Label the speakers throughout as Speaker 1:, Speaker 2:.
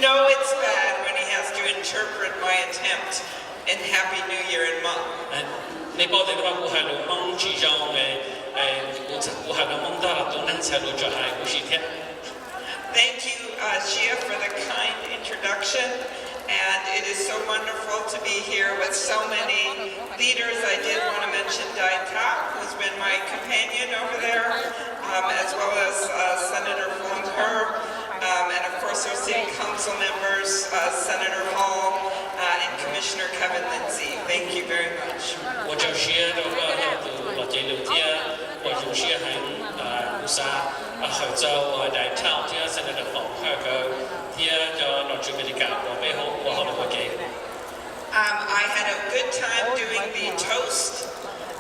Speaker 1: know it's bad when he has to interpret my attempt in Happy New Year in Hmong.
Speaker 2: 你包地方古海路蒙住上嘅古海路蒙得啦，都能踩路就係古時天。
Speaker 1: Thank you, Shia, for the kind introduction. And it is so wonderful to be here with so many leaders. I did want to mention Dai Ta, who's been my companion over there, as well as Senator Fong Her, and of course our city council members, Senator Hall, and Commissioner Kevin Lindsay. Thank you very much.
Speaker 2: 我就是那个我这六天，我就是喺乌沙合作我大超天现在的房客个天就攞住俾你搞，我俾好我好我嘅。
Speaker 1: I had a good time doing the toast,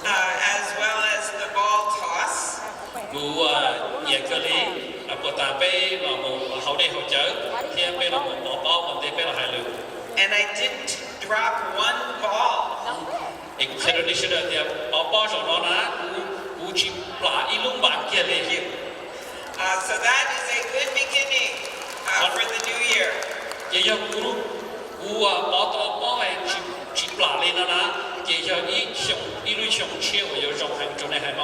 Speaker 1: as well as the ball toss.
Speaker 2: 我也個你我打俾我冇好啲好走，天俾我冇包，我哋俾我係路。
Speaker 1: And I didn't drop one ball.
Speaker 2: 你睇到你說的啲包上攞啦，估住拿一籠萬嘅嚟。
Speaker 1: So that is a good beginning for the new year.
Speaker 2: 也要估包到包係住拿嚟啦，也要一路上車我要上行做你係冇。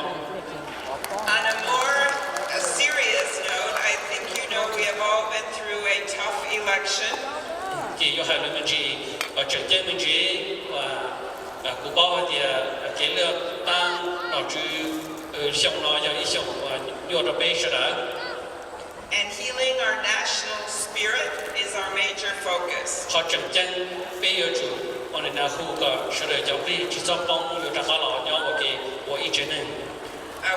Speaker 1: On a more serious note, I think you know we have all been through a tough election.
Speaker 2: 也要係你們住政治民主古包啲嘅了當攞住上攞有一上有咗背出來。
Speaker 1: And healing our national spirit is our major focus.
Speaker 2: 好正正背有住我哋那護個出來就俾製作幫有咗好老鳥我一直呢。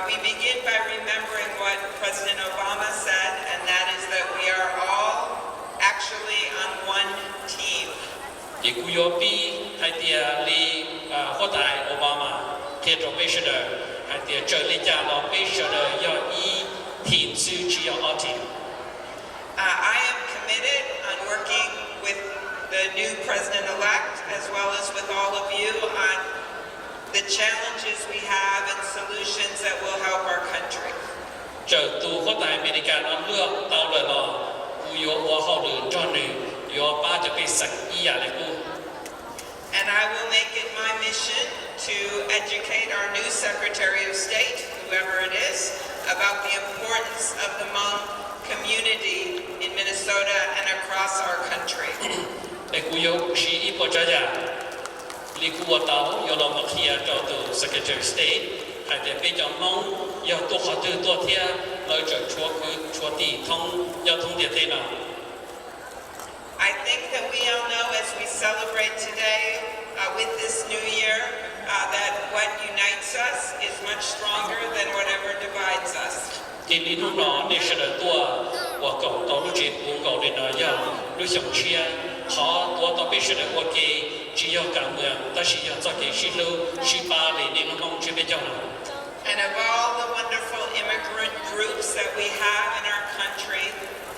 Speaker 1: We begin by remembering what President Obama said, and that is that we are all actually on one team.
Speaker 2: 亦都有比係啲你後代奧巴馬貼咗背出來，係啲這裡家老背出來要一天數只要二天。
Speaker 1: I am committed on working with the new president-elect, as well as with all of you, on the challenges we have and solutions that will help our country.
Speaker 2: 就到後代美利加人เลือก到來咯，會有我好的專利，有把就被神醫啊嚟顧。
Speaker 1: And I will make it my mission to educate our new Secretary of State, whoever it is, about the importance of the Hmong community in Minnesota and across our country.
Speaker 2: 你估有是一個仔呀？你估我到有老母親做到 Secretary of State，係啲比較忙，要多學多聽，來就坐地通交通電梯啦。
Speaker 1: I think that we all know as we celebrate today with this new year that what unites us is much stronger than whatever divides us.
Speaker 2: 今年呢，你是的多，我講到路線公告的呢，要路上車，好多都必須的我給只要感恩，但是要做嘅是路是巴黎你能這邊講啦。
Speaker 1: And of all the wonderful immigrant groups that we have in our country,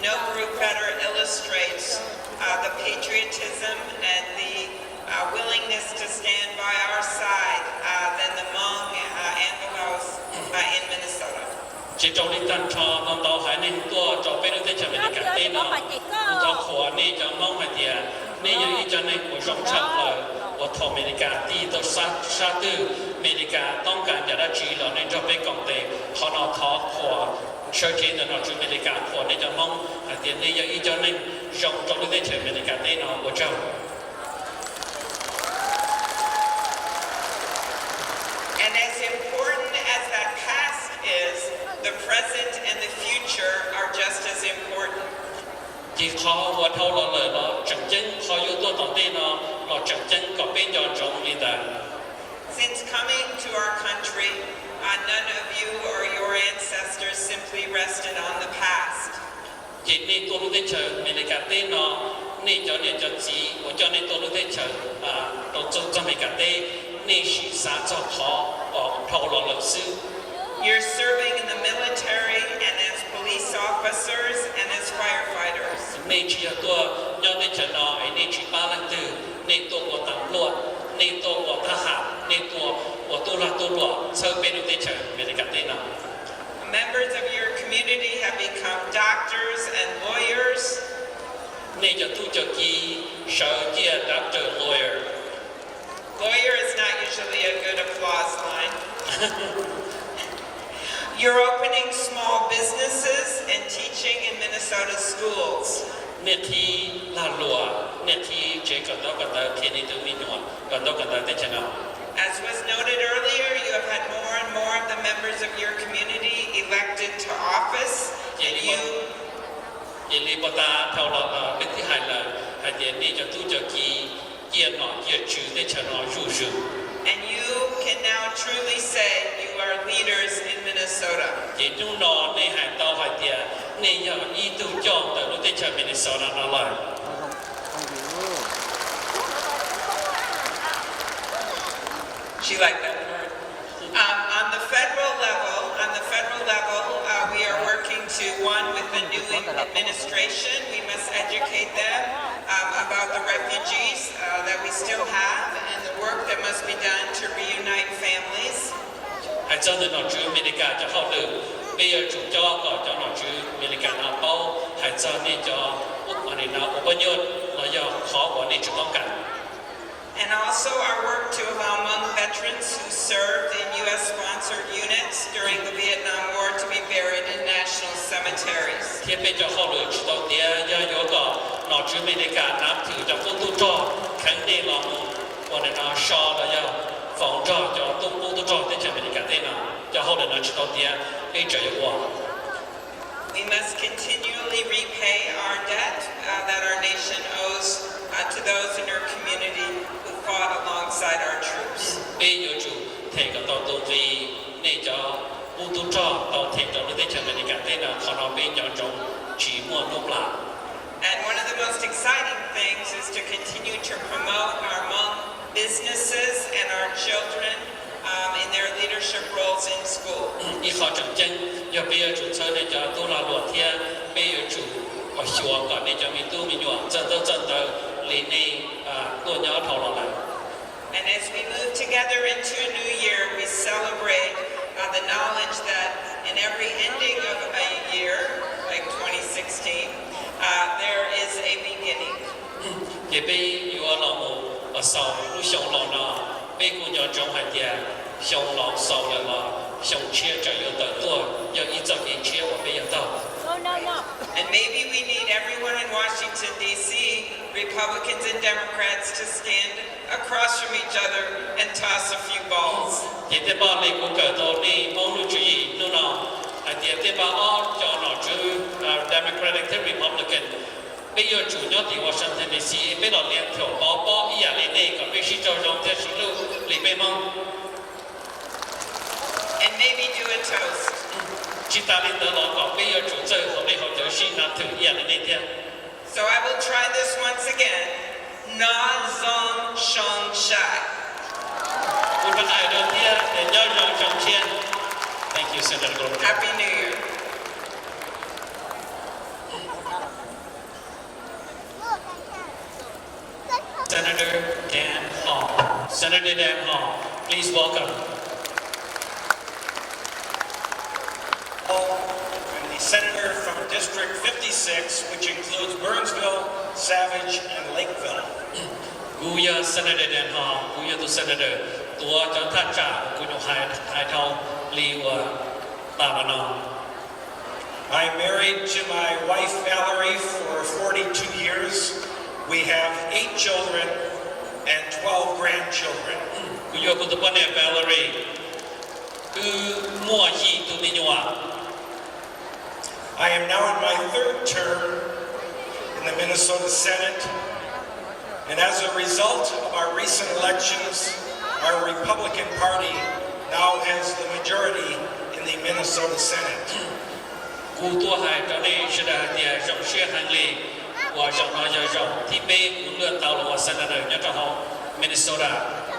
Speaker 1: no group better illustrates the patriotism and the willingness to stand by our side than the Hmong and the Laos in Minnesota.
Speaker 2: 只做你單車，當到係你多做俾你哋前面嘅隔離咯，唔做課你就弄係啲，你有一陣你會上車來，我同美利加啲都殺到美利加當間就得住咯，你就俾講地，可能拖課。設計的呢，就美利加課你就弄係啲，你有一陣你上做你哋前面嘅隔離咯，我就。
Speaker 1: And as important as that past is, the present and the future are just as important.
Speaker 2: ที่เขาหัวเท่าเราเลยเนาะจังจังเขาอยู่ตัวต่อตีเนาะเราจังจังก็เป็นยอดจงมีแต่
Speaker 1: Since coming to our country, none of you or your ancestors simply rested on the past.
Speaker 2: ที่นี่ตัวรู้ได้เชิญเมริกาเต้เนาะนี่เจ้าเนี่ยเจ้าจีว่าเจ้าเนี่ยตัวรู้ได้เชิญตัวจงจะเมริกาเต้นี่是啥做好เท่าเราเลยซื้อ
Speaker 1: You're serving in the military and as police officers and as firefighters.
Speaker 2: นี่chỉ làตัวย้อนได้เชิญเนาะไอ้นี่chỉบ้านหลังตื่นนี่ตัวหัวตำรวจนี่ตัวหัวทหารนี่ตัวหัวตัวหลักตัวหลวงเชิญเป็นรู้ได้เชิญเมริกาเต้เนาะ
Speaker 1: Members of your community have become doctors and lawyers.
Speaker 2: นี่จะตัว cho ký sở chia doctor lawyer
Speaker 1: Lawyer is not usually a good applause line. You're opening small businesses and teaching in Minnesota schools.
Speaker 2: nè thi là lùa nè thi chế còn đó còn đó thiên đi tu mi nhọ còn đó còn đó để chân nào
Speaker 1: As was noted earlier, you have had more and more of the members of your community elected to office, and you
Speaker 2: vậy thì bọn ta theo là cái thứ hai là hai tiền đi cho tu cho ký kia nọ kia chữ để cho nó rủ rủ
Speaker 1: and you can now truly say you are leaders in Minnesota.
Speaker 2: vậy chúng nó nên hai tao hai tiền nên giờ ý tu cho từ lúc để cho mình sau đó nó lại
Speaker 1: She liked that word. On the federal level, we are working to with the new administration. We must educate them about the refugees that we still have and the work that must be done to reunite families.
Speaker 2: hai chân thì nó chữ mình cả cho họ được bây giờ chủ cho nó chữ mình cả nó bao hai chân nên cho anh ấy nó bao nhiêu nó giờ khó của nên chúngต้องการ
Speaker 1: And also our work to allow Hmong veterans who served in U.S.-sponsored units during the Vietnam War to be buried in national cemeteries.
Speaker 2: Thế bây giờ họ được đầu tiên giờ có nó chữ mình cả nắm thử cho công tu cho khánh đi là một nó so là giờ phòng cho công tu cho để cho mình cả tên nào cho họ được nó đầu tiên bây giờ có
Speaker 1: We must continually repay our debt that our nation owes to those in our community who fought alongside our troops.
Speaker 2: bây giờ chủ thầy có tàu tu vì nên cho công tu cho tàu thầy cho để cho mình cả tên nào họ nó bây giờ trong chỉ mua nộp lại
Speaker 1: And one of the most exciting things is to continue to promote our Hmong businesses and our children in their leadership roles in school.
Speaker 2: ý họ chẳng chân giờ bây giờ chủ sơ để cho tu là luật thiên bây giờ chủ ở chùa còn để cho mình tu mình nhọ chân tới lý này tôi nhớ thầu lại
Speaker 1: And as we move together into a new year, we celebrate the knowledge that in every ending of a year, like 2016, there is a beginning.
Speaker 2: thì bây giờ là một ở sau lúc sống lo nó bây cũng nhớ trong hai tiền sống lo sau là sống chia cho yêu tới tôi giờ ít giờ ít chia của bây giờ đâu
Speaker 3: No.
Speaker 1: And maybe we need everyone in Washington, D.C., Republicans and Democrats, to stand across from each other and toss a few balls.
Speaker 2: thì thế bao này cũng cởi đầu đi mong lưu chú ý nó nào thì thế bao cho nó chứ Democratic thế Republican bây giờ chủ nhất thì Washington DC bây giờ liên thiểu bao ý à lên đây còn bây giờ cho dòng thế số lưu lý bê mong
Speaker 1: And maybe do a toast.
Speaker 2: chỉ ta lên đó là còn bây giờ chủ chơi họ đây họ chơi xin làm thử ý à lên đây thế
Speaker 1: So I will try this once again. Na zong shong shai.
Speaker 2: một phần ai đầu tiên để nhớ dòng trong chiên thank you Senator Goldberg.
Speaker 1: Happy New Year.
Speaker 2: Senator Dan Hall. Senator Dan Hall, please welcome.
Speaker 4: I'm the senator from District 56, which includes Burnsville, Savage, and Lakeville.
Speaker 2: Guya Senator Dan Hall, Guya to Senator, Tua cho thắt trả của nhục hai thâu li và bà nó.
Speaker 4: I'm married to my wife Valerie for 42 years. We have 8 children and 12 grandchildren.
Speaker 2: Guya của tụi con này Valerie, cứ mua gì tụi mình nhua.
Speaker 4: I am now in my 3rd term in the Minnesota Senate, and as a result of our recent elections, our Republican Party now has the majority in the Minnesota Senate.
Speaker 2: Cú tua hai cho nên sẽ là địa rộng xuyên hành lý và rộng nói giờ rộng thì bê cũng lượn tàu là Senator nhớ cho họ Minnesota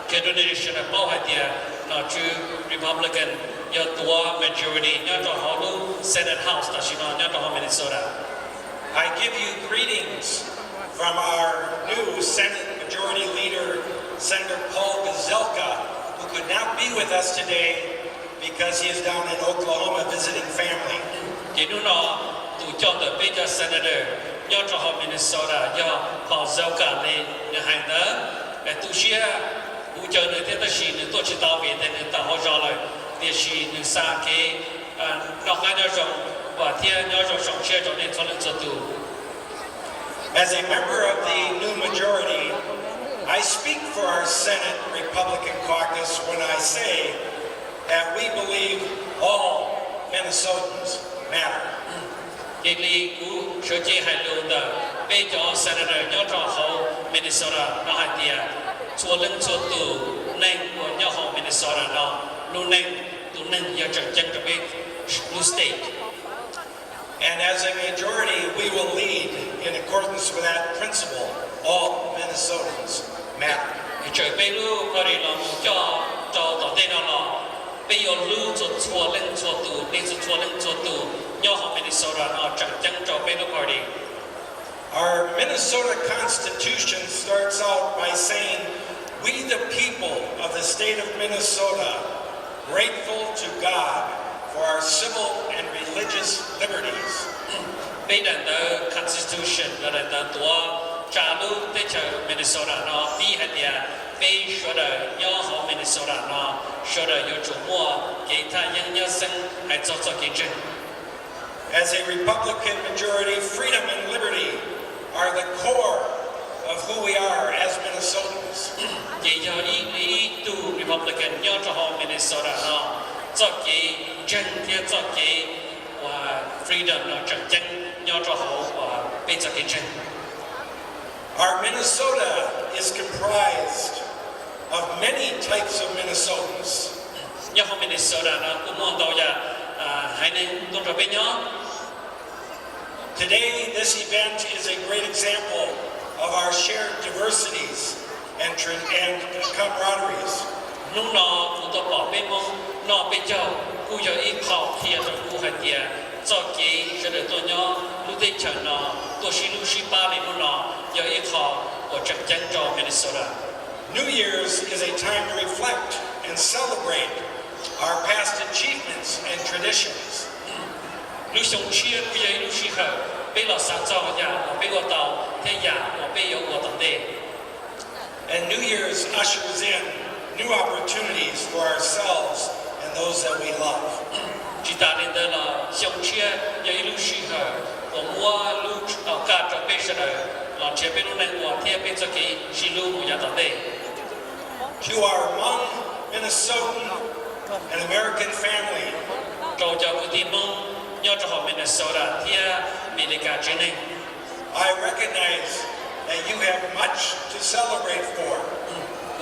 Speaker 2: cái đó nên sẽ là bao hai địa nó chứ Republican nhớ tua majority nhớ cho họ luôn Senate House là chỉ nó nhớ cho họ Minnesota.
Speaker 4: I give you greetings from our new Senate Majority Leader, Senator Paul Gazelka, who could not be with us today because he is down in Oklahoma visiting family.
Speaker 2: Chỉ nó tụ cho tới bây giờ Senator nhớ cho họ Minnesota do họ giàu cả lên hàng đó để tu sửa u chờ nữa thế ta chỉ nữa tôi chỉ tao về thế nữa ta họ cho lại để chỉ nữa sang cái nó cái đó rồi và thiên nhớ cho sống chia cho nên cho nên cho tu.
Speaker 4: As a member of the new majority, I speak for our Senate Republican caucus when I say that we believe all Minnesotans matter.
Speaker 2: Cái lý của sở chế hai lô đó bây giờ Senator nhớ cho họ Minnesota nó hai tia chua lưng chua tù nên của nhớ họ Minnesota nó luôn nên tụ nên giờ chẳng chẳng cho biết blue state.
Speaker 4: And as a majority, we will lead in accordance with that principle. All Minnesotans matter.
Speaker 2: Trời bây lu có đi làm cho tàu tên nó bây giờ lu cho chua lưng chua tù nên cho chua lưng chua tù nhớ họ Minnesota nó chẳng chẳng cho bây lu có đi.
Speaker 4: Our Minnesota Constitution starts out by saying, "We the people of the state of Minnesota, grateful to God for our civil and religious liberties."
Speaker 2: Bây giờ the Constitution là đợt tua trả lu tới chờ Minnesota nó bi hay địa bây số đời nhớ họ Minnesota nó số đời yêu chủ mua cái ta nhân nhớ sinh hay cho cái chân.
Speaker 4: As a Republican majority, freedom and liberty are the core of who we are as Minnesotans.
Speaker 2: Vậy giờ ý tu Republican nhớ cho họ Minnesota nó cho cái chân thì cho cái và freedom nó chẳng chân nhớ cho họ và bây giờ cái chân.
Speaker 4: Our Minnesota is comprised of many types of Minnesotans.
Speaker 2: Nhớ họ Minnesota nó cũng mong đâu ya hai nên tôi cho biết nhớ.
Speaker 4: Today, this event is a great example of our shared diversities and camaraderies.
Speaker 2: Lúc nó cũng tôi bỏ bên mong nó bên châu cũng giờ ít học thì tôi cũng hay tiền cho cái cho được tôi nhớ lúc đấy chờ nó tôi xin lúc xin ba lên lúc nó giờ ít học của chắc chắn cho Minnesota.
Speaker 4: New Year's is a time to reflect and celebrate our past achievements and traditions.
Speaker 2: Lúc sống chia bây giờ lúc xin học bây giờ sáng造nhà và bây giờ tàu thế nhà và bây giờ của tận đây.
Speaker 4: And New Year's ushers in new opportunities for ourselves and those that we love.
Speaker 2: Chỉ ta đến đây là sống chia giờ lúc xin học và mua lúc ở cả trong bây giờ là chia bên lúc này của thế bây giờ cái xin lúc của nhà tận đây.
Speaker 4: To our Hmong, Minnesotan, and American family,
Speaker 2: Cho cáiทีมnhớ cho họ Minnesota thì America trên này.
Speaker 4: I recognize that you have much to celebrate for.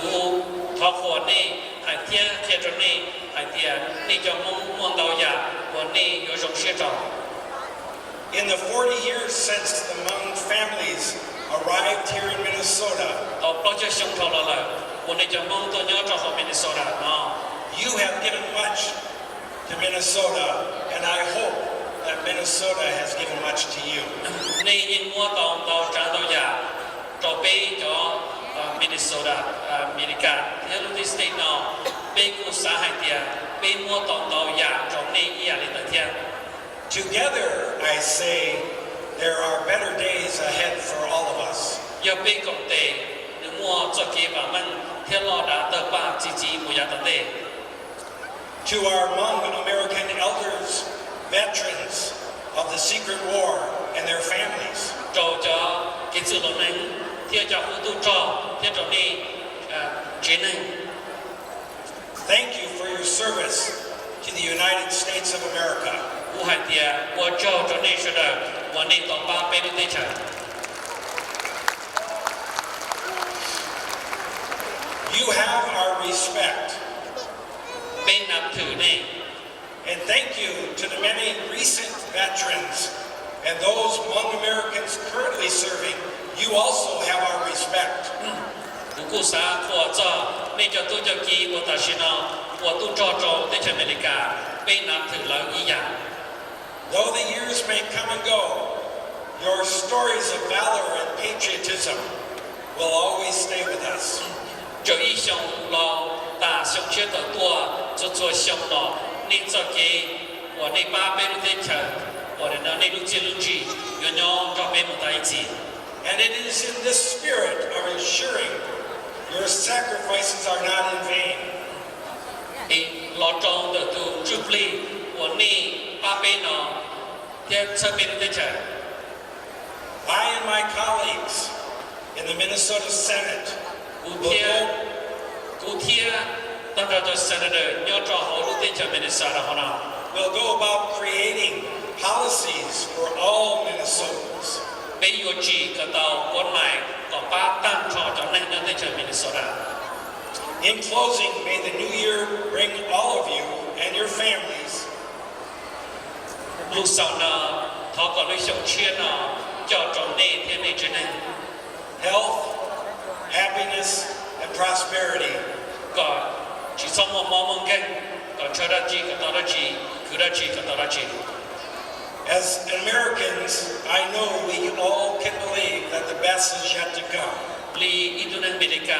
Speaker 2: Cú thọ khổ này hay thiên thiên trong này hay thiên này cho mong đầu ya và này có trong sẽ trong.
Speaker 4: In the 40 years since the Hmong families arrived here in Minnesota,
Speaker 2: Ở bao giờ sống thọ là và này cho mong tôi nhớ cho họ Minnesota nó.
Speaker 4: you have given much to Minnesota, and I hope that Minnesota has given much to you.
Speaker 2: Này nhìn mua tàu trang tàu ya cho bây cho Minnesota America theo lúc đi state nó bây cú xã hay thiên bây mua tàu ya trong này ý lên tới thiên.
Speaker 4: Together, I say, there are better days ahead for all of us.
Speaker 2: Giờ bây công ty nếu mua cho kia và mình theo lo đã tờ ba chỉ một nhà tận đây.
Speaker 4: To our Hmong American elders, veterans of the Secret War, and their families,
Speaker 2: Cho cái sự lần này theo cho phụ tu cho theo cho đi chiến này.
Speaker 4: thank you for your service to the United States of America.
Speaker 2: Vũ hải tiền của cho này sẽ được và này tổng ba bên đây chờ.
Speaker 4: You have our respect,
Speaker 2: Bên nạp thử này
Speaker 4: and thank you to the many recent veterans and those Hmong Americans currently serving. You also have our respect.
Speaker 2: của cụ xã của cho nên cho tôi cho ký của ta xin nó của tôi cho tới cho America bên nạp thử là ý dạng.
Speaker 4: Though the years may come and go, your stories of valor and patriotism will always stay with us.
Speaker 2: Cho ý xong lo ta xong chết ở tua cho xong lo nên cho cái của này ba bên đây chờ của này nó nên lúc chia lúc gì nhớ cho bên một tay chỉ
Speaker 4: And it is in this spirit of ensuring your sacrifices are not in vain
Speaker 2: thì lo trong từ tu chụp ly của ni ba bên nó theo sang bên tay trái
Speaker 4: I and my colleagues in the Minnesota Senate
Speaker 2: cụ thia tất cả các senator nhớ cho họ lúc tay trái Minnesota họ nào
Speaker 4: will go about creating policies for all Minnesotans.
Speaker 2: bây giờ chỉ có tàu quân này có ba tăng cho nên nó tay trái Minnesota.
Speaker 4: In closing, may the new year bring all of you and your families
Speaker 2: lúc sau nó họ có lúc sống chia nó cho trong đây thế này cho nên
Speaker 4: health, happiness, and prosperity.
Speaker 2: có chỉ sống một mong cái còn cho ra chỉ có đó chỉ cứ ra chỉ có đó chỉ
Speaker 4: As Americans, I know we all can believe that the best is yet to come.
Speaker 2: li Indonesia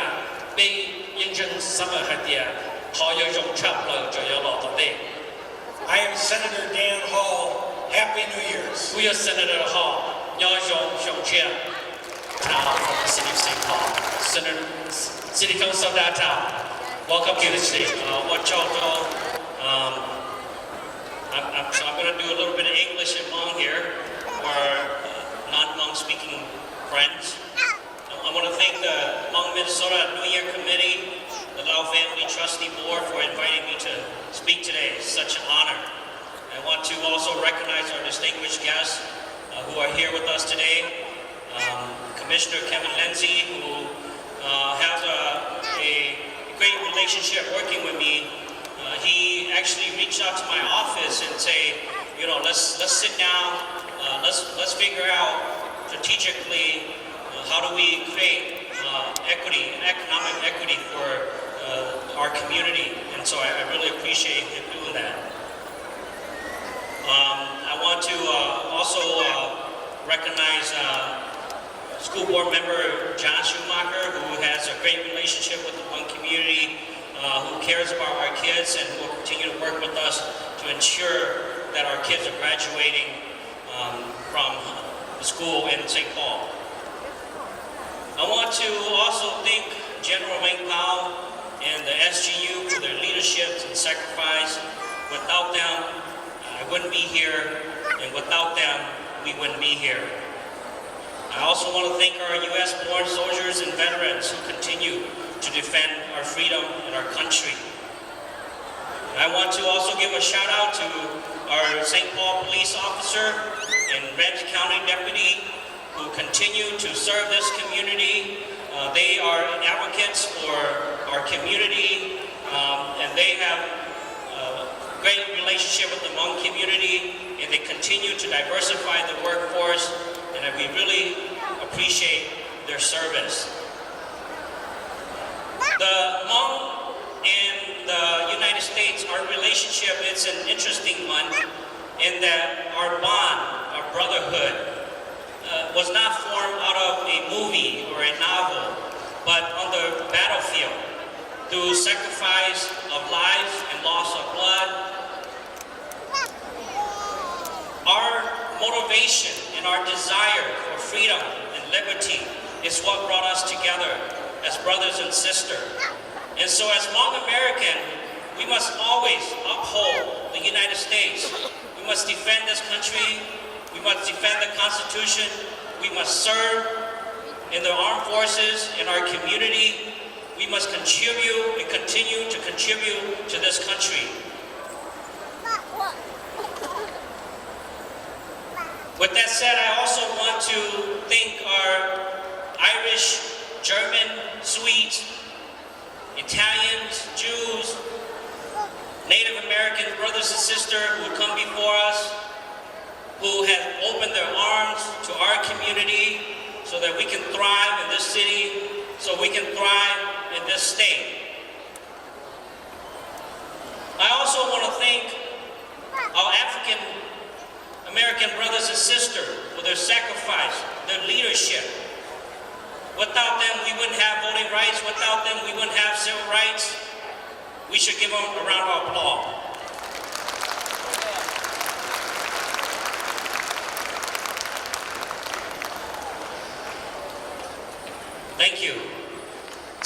Speaker 2: bây những dân sắp ở hạt địa họ yêu dùng chấp lời cho yêu lọ tới đây
Speaker 4: I am Senator Dan Hall. Happy New Year's.
Speaker 2: we are Senator Hall nhớ dùng chia now from the city of St. Paul Senator City Council downtown welcome to the city what y'all I'm going to do a little bit of English and Hmong here for non-Hmong speaking friends. I want to thank the Hmong Minnesota New Year Committee, the Lao Family Trustee Board for inviting me to speak today. It's such an honor. I want to also recognize our distinguished guests who are here with us today. Commissioner Kevin Lindsay, who has a great relationship working with me. He actually reached out to my office and say, you know, let's sit down, let's figure out strategically how do we create equity, economic equity for our community, and so I really appreciate him doing that. I want to also recognize school board member John Schumacher, who has a great relationship with the Hmong community. Who cares about our kids and who will continue to work with us to ensure that our kids are graduating from the school in St. Paul. I want to also thank General Wang Pao and the SGU for their leadership and sacrifice. Without them, I wouldn't be here, and without them, we wouldn't be here. I also want to thank our U.S.-born soldiers and veterans who continue to defend our freedom and our country. I want to also give a shout out to our St. Paul police officer and Ramsey County deputy who continue to serve this community. They are advocates for our community and they have a great relationship with the Hmong community and they continue to diversify the workforce and we really appreciate their service. The Hmong and the United States, our relationship, it's an interesting one in that our bond, our brotherhood, was not formed out of a movie or a novel, but on the battlefield, through sacrifice of lives and loss of blood. Our motivation and our desire for freedom and liberty is what brought us together as brothers and sisters. And so as Hmong American, we must always uphold the United States. We must defend this country. We must defend the Constitution. We must serve in the armed forces, in our community. We must contribute and continue to contribute to this country. With that said, I also want to thank our Irish, German, Swedes, Italians, Jews, Native American brothers and sisters who come before us, who have opened their arms to our community so that we can thrive in this city, so we can thrive in this state. I also want to thank our African American brothers and sisters for their sacrifice, their leadership. Without them, we wouldn't have voting rights. Without them, we wouldn't have civil rights. We should give them a round of applause.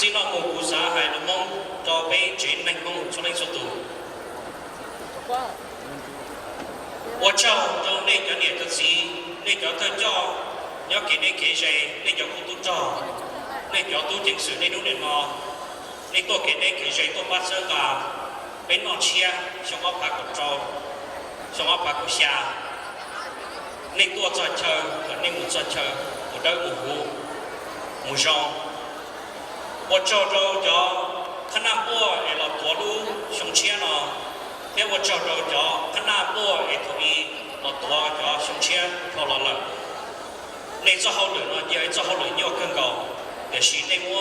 Speaker 2: xin nó một cú xã hay là mong cho bé chuyện này mong cho lên số tù 我叫到那个年个时，那个他叫要给你给谁，那个我都叫，那个都正是那种人咯，你多给你给谁都把这个，别拿钱，像我拍个照，像我拍个下，你多在车，你没在车，我都没上，我叫到叫，看那波哎老多路上钱了。แต่ว่าเจ้าเราจะขนาดบัวไอ้ตัวนี้เราตัวจะชงเชียนพอเราละในเจ้าเขาเหลือเนาะยังไอ้เจ้าเขาเหลือยอดขึ้นก่อนแต่สิ่งในมัว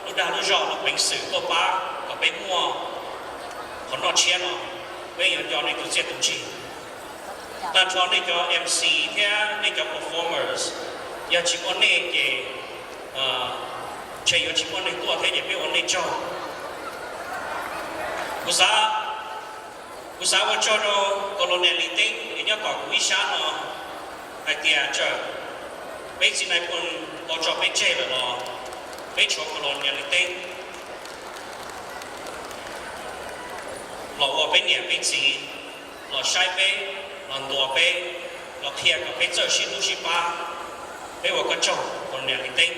Speaker 2: เราได้รู้จักเราเป็นสื่อตัวป้าก็เป็นมัวคนนอกเชียนเนาะไม่ยอมยอมในตัวเจ้าตัวจริงแต่ตอนในจอ MC แค่ในจอ performers อยากชิมวันนี้เกี่ยใช่อยากชิมวันในตัวแค่อยากเป็นวันในจอภาษากูสาวว่าจอดโคโลเนียลิติ้งเนี่ยก็วิชาเนาะไอเดียเจอไม่สินายคนเราจอดไม่เจ๋เลยเนาะไม่ชอบโคโลเนียลิติ้งเราว่าเป็นเนี่ยเป็นสีเราใช้เป็นเราตัวเป็นเราเทียบกับเป็นเจ้าชิลุชิปาไม่ว่าก็จอดโคโลเนียลิติ้ง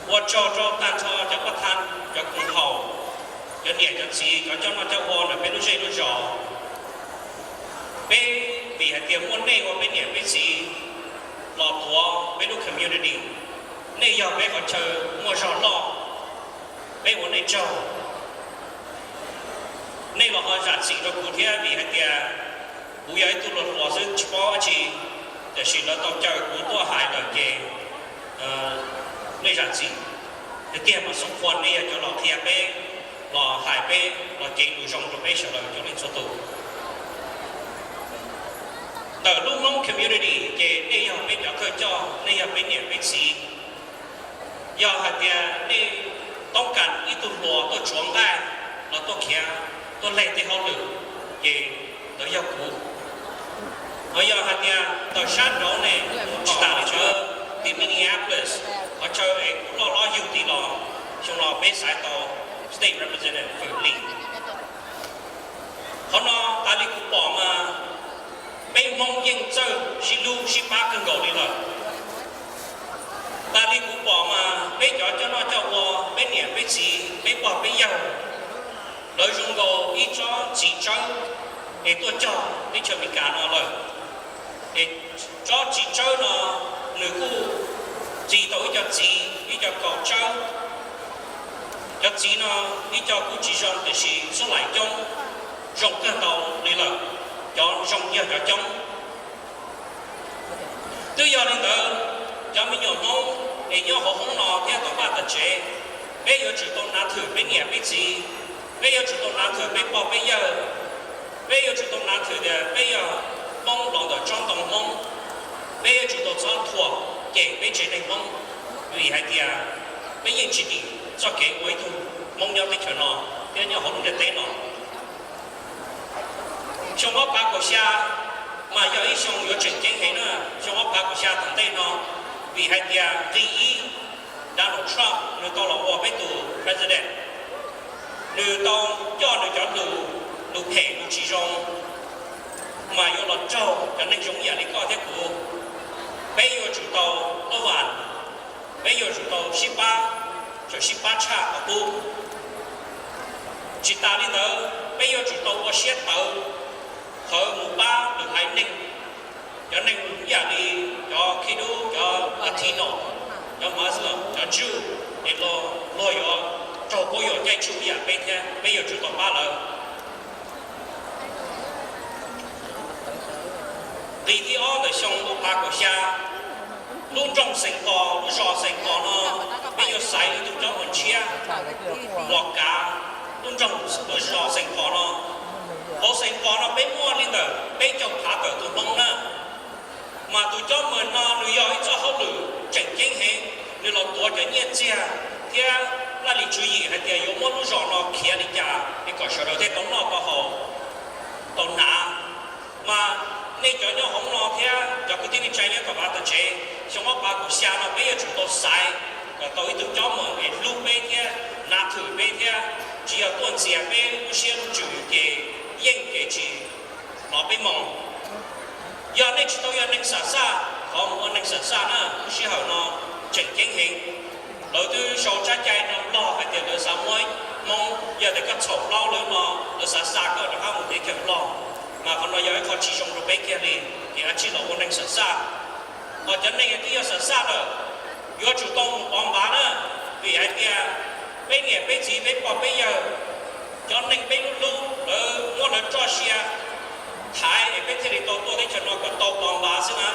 Speaker 2: ว่าจอดตั้งทอจะประทานจะกุมเขาcho nhiều cho gì cho nó cho vô là bên nó chơi nó giò bên vì hạt tiền muốn này bên nhiều bên gì lọt của bên nó community này giờ bên còn chờ mua giò lọ bên muốn này cho này là họ giả sĩ cho cụ thể vì hạt tiền cụ ấy tụi lọt của sự có gì để xin nó tao chờ cụ tua hại được gì này giả sĩ cái tiền mà sống quan này cho lọt thiệt bên là hải bê là chuyện đủ rộng cho bé sở lợi cho nên số tụ từ lúc Hmong community về đây giờ bên đó khởi cho đây giờ bên nhà bên sĩ giờ hạt tiền đâyต้องการอีตัวหัวตัวช่วงได้เราตัวเขียตัวเล็กที่เขาหรือvềตัวยาคูเอาgiờ hạt tiềnตัวชาติเราเนี่ยจะตามเจอที่ Minneapolis เขาเจอเองล้ออยู่ที่เราช่วงเราเป็นสายต่อState Representative for Lee เขาเนาะตาลิกุปอมาเป็นมองยิงเจอชิลูชิปากันก่อนนี่เลยตาลิกุปอมาเป็นจอเจ้าเนาะเจ้าวัวเป็นเนี่ยเป็นสีเป็นปอเป็นยาวเลยจงโกอีจ้อจีจ้อไอตัวจ้อที่จะมีการเอาเลยไอจ้อจีจ้อเนาะหรือกูจีตัวอีจ้อจีอีจ้อก่อจ้อnhất trí nó đi cho cụ chỉ trong để chỉ số lại trong rộng cái đầu này là cho rộng nhiều cho trong từ giờ đến giờ cho mình nhiều mong để nhớ họ không nó theo các bạn tập chế bây giờ chỉ tốn拿thử bên nhà bên gì bây giờ chỉ tốn拿thử bên bỏ bây giờ chỉ tốn拿thử để bây giờ mong lòng đời trong đồng mong bây giờ chỉ tốn cho thua kể bên chế này mong vì hai tia bây giờ chỉ đi cho cái quấy thu mong nhau cái chuyện nó cái nhau họ đúng tên nó trong đó ba quốc gia mà giờ ý trong có chuyện kinh hệ nữa trong đó ba quốc gia thằng tên nó vì hai tia DE Donald Trump người ta là qua bên tù president người ta cho người chọn đủ hệ đủ chỉ trong mà yêu là trâu cho nên chúng nhà đi coi thế của bây giờ chủ tàu nó vạn bây giờ chủ tàu ship ba cho ship ba cha ở tu chỉ ta đi nữa bây giờ chủ tàu có xe tàu khởi một ba được hai ninh cho nên nhà đi cho khi đó cho Latino cho Muslim cho Jew để lo cho có yo chạy chủ nhà bây giờ chủ tàu ba lần đi thì ở đời sống của ba quốc gia luôn trong sinh hoạt luôn rõ sinh hoạt nó bây giờ sai luôn trong một chia hoặc cả luôn trong rõ sinh hoạt nó họ sinh hoạt nó bên mua lên đời bên trong thả đời tụi mong nữa mà tụi cho mình nó người giỏi cho họ lử chỉnh kinh hệ người làm tuổi cho nhiên chia thì là lý chú ý hay thì有么路rõ nó kia đi cả thì có sở đầu thế tổng nó có họ tổng nã mà nên cho nhau không lo theo cho cái tiếng trái nhau các bạn tự chế trong các bạn cũng xa nó bây giờ chúng tôi sai tôi tự cho mọi lúc bên kia nạp thử bên kia chỉ ở tuần xe bên u xe chủ cái yên cái chỉ nó bên mong giờ này tôi giờ này xa không ở này xa nữa u xe hậu nó chỉnh kinh hình đối với số trái cây nó lo phải tiền được sáu mươi mong giờ thì các sổ lo nữa nó xa cơ nó không để kiểm lo mà còn nói giờ họ chỉ dùng được bên kia đi thì anh chỉ là ở này xa họ cho nên cái giờ xa rồi giờ chủ động bóng bán nữa vì ai kia bên nhà bên gì bên bỏ bây giờ cho nên bên lúc mua được cho xe thái bên thế tôi đấy cho nó có tàu bóng bán xí na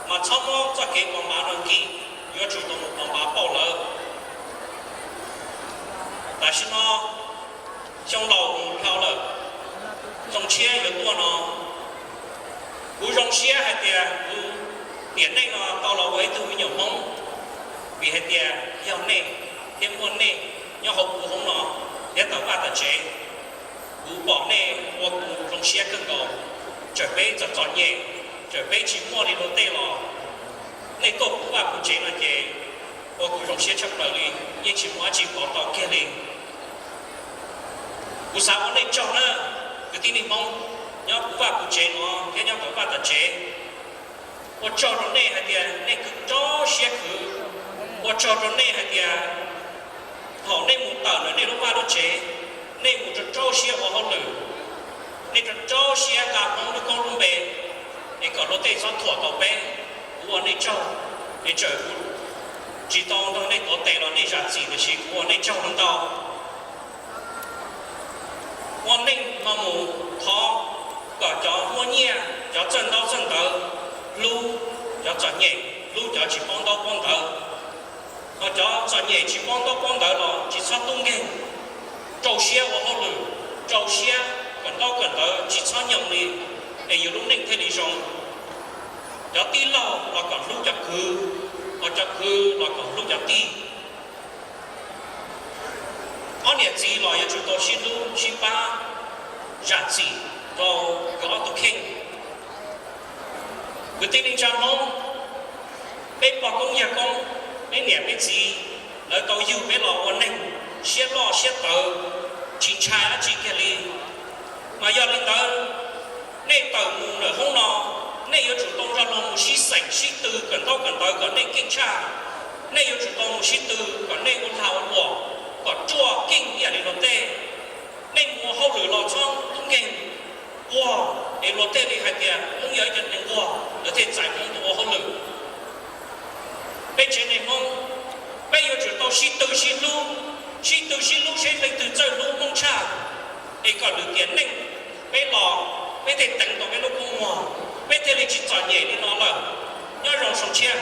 Speaker 2: mà trong đó cho cái bóng bán nó kỹ giờ chủ động bóng bán bảo lỡ但是呢像老公漂了从前有多呢不用xe hay tiền tiền này nó到了với từ nhiều mong vì hết tiền nhiều nè thêm muôn nè nhau học của không nó để tạo ra tập chế cú bỏ nè hoặc cú trong xe cân cầu chuẩn bị cho chọn nhẹ chuẩn bị chỉ mua đi đồ tê lò này tôi cũng vào cú chế là chế hoặc cú trong xe chấp lời đi nhưng chỉ mua chỉ bỏ tàu kia đi cú sao ở đây cho nữa cái tin này mong nhau cú vào cú chế nó thế nhau tạo ra tập chế 我找着那还点那个找些去，我找着那还点，好那木到了那都把都接，那木就找些我好了，那就找些打工的工人呗，那个都得上拖到呗，我那找，那找不，知道到那个对了那啥子的是我那找得到，我那么木好，个叫我念叫挣到。lưu cho chọn nhẹ lưu cho chỉ quan đầu họ cho chọn nhẹ chỉ quan đầu là chỉ cho tung nghe trâu xe của họ lử trâu xe cần đầu chỉ cho nhộng đi để yêu lúc này thế đi xong cho tí lâu là còn lưu cho cứ họ cho cứ là còn lưu cho tí có nghĩa gì là chúng tôi xin lưu xin ba giả gì rồi có tôi khen người tin định rằng không bên bỏ công nhà công bên nhà bên gì lời cầu yêu bên lò ổn định xe lò xe tờ chỉ trai là chỉ cái gì mà giờ lên tờ nên tờ mù là không nó nên yêu chủ động ra nó một xí sạch xí từ cần tao cần nên kinh tra nên yêu chủ động một xí từ còn nên ôn thảo bỏ còn chua kinh nhà đi nó tê nên mùa hậu lửa lò trong tung kinh wow để lột tê đi hai tiền không nhớ chân đến wow để thêm giải phóng của họ lử bên trên này mong bây giờ chúng tôi xin từ xin lu sẽ phải từ chơi lu mong cha để còn được tiền nên bên lò bên thể tỉnh của bên lúc công hòa bên thể lịch chỉ chọn nhẹ đi nó là nhớ rồi sống chia